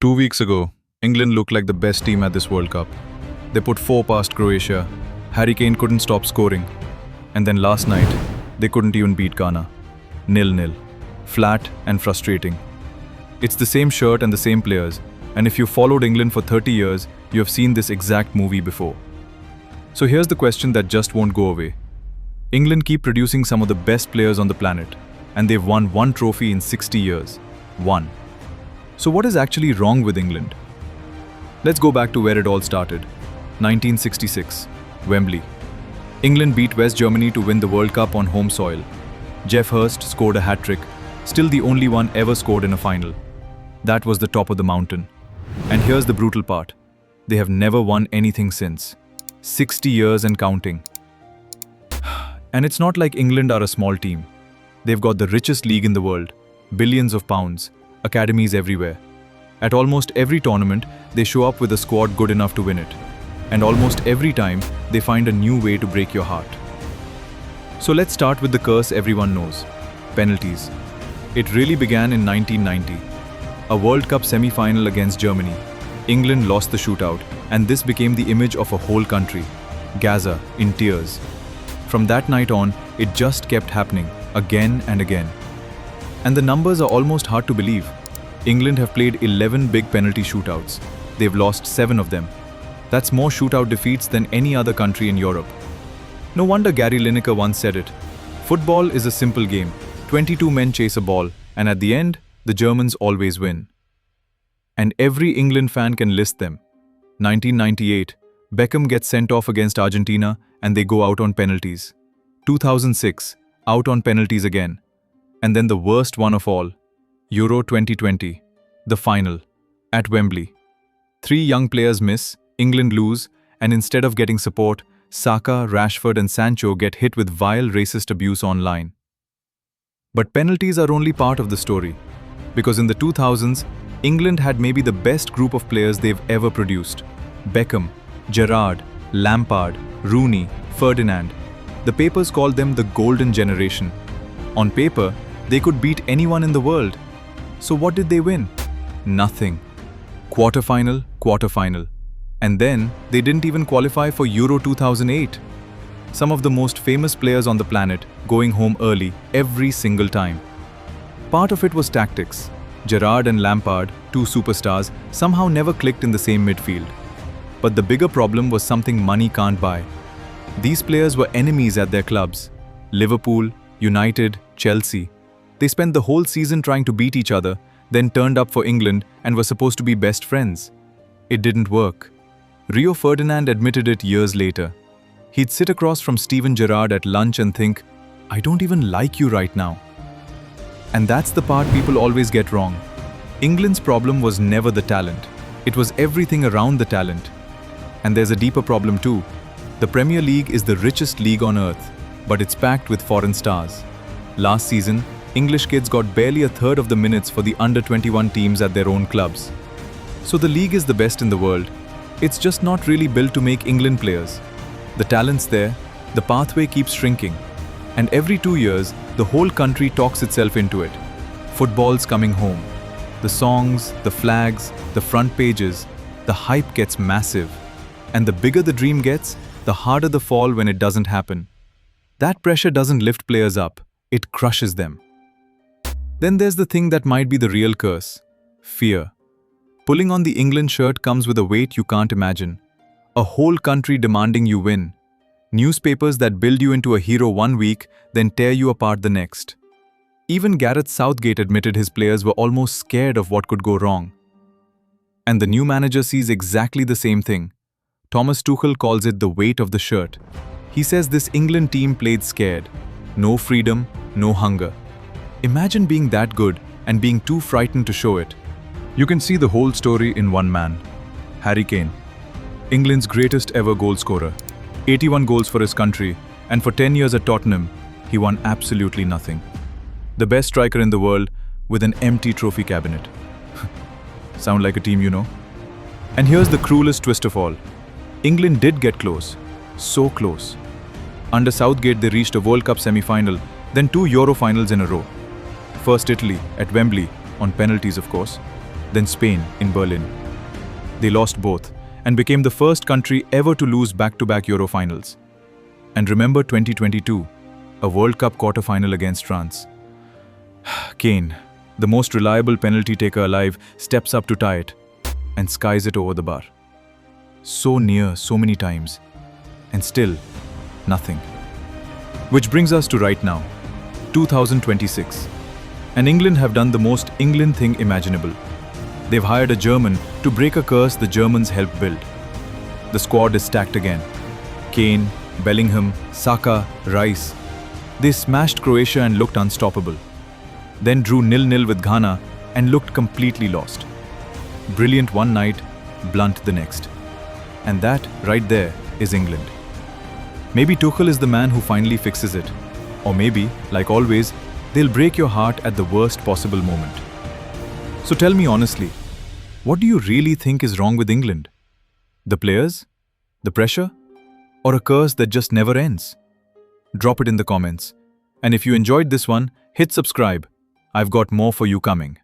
2 weeks ago, England looked like the best team at this World Cup. They put 4 past Croatia. Harry Kane couldn't stop scoring. And then last night, they couldn't even beat Ghana. 0-0. Flat and frustrating. It's the same shirt and the same players, and if you followed England for 30 years, you have seen this exact movie before. So here's the question that just won't go away. England keep producing some of the best players on the planet, and they've won one trophy in 60 years. One. So what is actually wrong with England? Let's go back to where it all started. 1966, Wembley. England beat West Germany to win the World Cup on home soil. Geoff Hurst scored a hat-trick, still the only one ever scored in a final. That was the top of the mountain. And here's the brutal part. They have never won anything since. 60 years and counting. And it's not like England are a small team. They've got the richest league in the world, billions of pounds, academies everywhere. At almost every tournament, they show up with a squad good enough to win it. And almost every time, they find a new way to break your heart. So let's start with the curse everyone knows. Penalties. It really began in 1990. A World Cup semi-final against Germany. England lost the shootout, and this became the image of a whole country. Gaza, in tears. From that night on, it just kept happening, again and again. And the numbers are almost hard to believe. England have played 11 big penalty shootouts. They've lost 7 of them. That's more shootout defeats than any other country in Europe. No wonder Gary Lineker once said it. Football is a simple game. 22 men chase a ball, and at the end, the Germans always win. And every England fan can list them. 1998, Beckham gets sent off against Argentina and they go out on penalties. 2006, out on penalties again. And then the worst one of all, Euro 2020, the final, at Wembley. 3 young players miss, England lose, and instead of getting support, Saka, Rashford and Sancho get hit with vile racist abuse online. But penalties are only part of the story, because in the 2000s, England had maybe the best group of players they've ever produced. Beckham, Gerrard, Lampard, Rooney, Ferdinand. The papers called them the golden generation. On paper, they could beat anyone in the world. So what did they win? Nothing. Quarter-final. And then, they didn't even qualify for Euro 2008. Some of the most famous players on the planet going home early every single time. Part of it was tactics. Gerrard and Lampard, 2 superstars, somehow never clicked in the same midfield. But the bigger problem was something money can't buy. These players were enemies at their clubs. Liverpool, United, Chelsea. They spent the whole season trying to beat each other, then turned up for England and were supposed to be best friends. It didn't work. Rio Ferdinand admitted it years later. He'd sit across from Steven Gerrard at lunch and think, I don't even like you right now. And that's the part people always get wrong. England's problem was never the talent. It was everything around the talent. And there's a deeper problem too. The Premier League is the richest league on earth, but it's packed with foreign stars. Last season, English kids got barely a third of the minutes for the under-21 teams at their own clubs. So the league is the best in the world. It's just not really built to make England players. The talent's there, the pathway keeps shrinking. And every 2 years, the whole country talks itself into it. Football's coming home. The songs, the flags, the front pages, the hype gets massive. And the bigger the dream gets, the harder the fall when it doesn't happen. That pressure doesn't lift players up, it crushes them. Then there's the thing that might be the real curse. Fear. Pulling on the England shirt comes with a weight you can't imagine. A whole country demanding you win. Newspapers that build you into a hero one week, then tear you apart the next. Even Gareth Southgate admitted his players were almost scared of what could go wrong. And the new manager sees exactly the same thing. Thomas Tuchel calls it the weight of the shirt. He says this England team played scared. No freedom, no hunger. Imagine being that good and being too frightened to show it. You can see the whole story in one man. Harry Kane. England's greatest ever goal scorer. 81 goals for his country, and for 10 years at Tottenham, he won absolutely nothing. The best striker in the world with an empty trophy cabinet. Sound like a team you know? And here's the cruelest twist of all. England did get close. So close. Under Southgate, they reached a World Cup semi-final, then 2 Euro finals in a row. First Italy, at Wembley, on penalties of course. then Spain in Berlin. They lost both and became the first country ever to lose back-to-back Euro finals. And remember 2022, a World Cup quarter-final against France. Kane, the most reliable penalty taker alive, steps up to tie it and skies it over the bar. So near so many times, and still nothing. Which brings us to right now, 2026. And England have done the most England thing imaginable. They've hired a German to break a curse the Germans helped build. The squad is stacked again. Kane, Bellingham, Saka, Rice. They smashed Croatia and looked unstoppable. Then drew 0-0 with Ghana and looked completely lost. Brilliant one night, blunt the next. And that, right there, is England. Maybe Tuchel is the man who finally fixes it. Or maybe, like always, they'll break your heart at the worst possible moment. So tell me honestly, what do you really think is wrong with England? The players? The pressure? Or a curse that just never ends? Drop it in the comments. And if you enjoyed this one, hit subscribe. I've got more for you coming.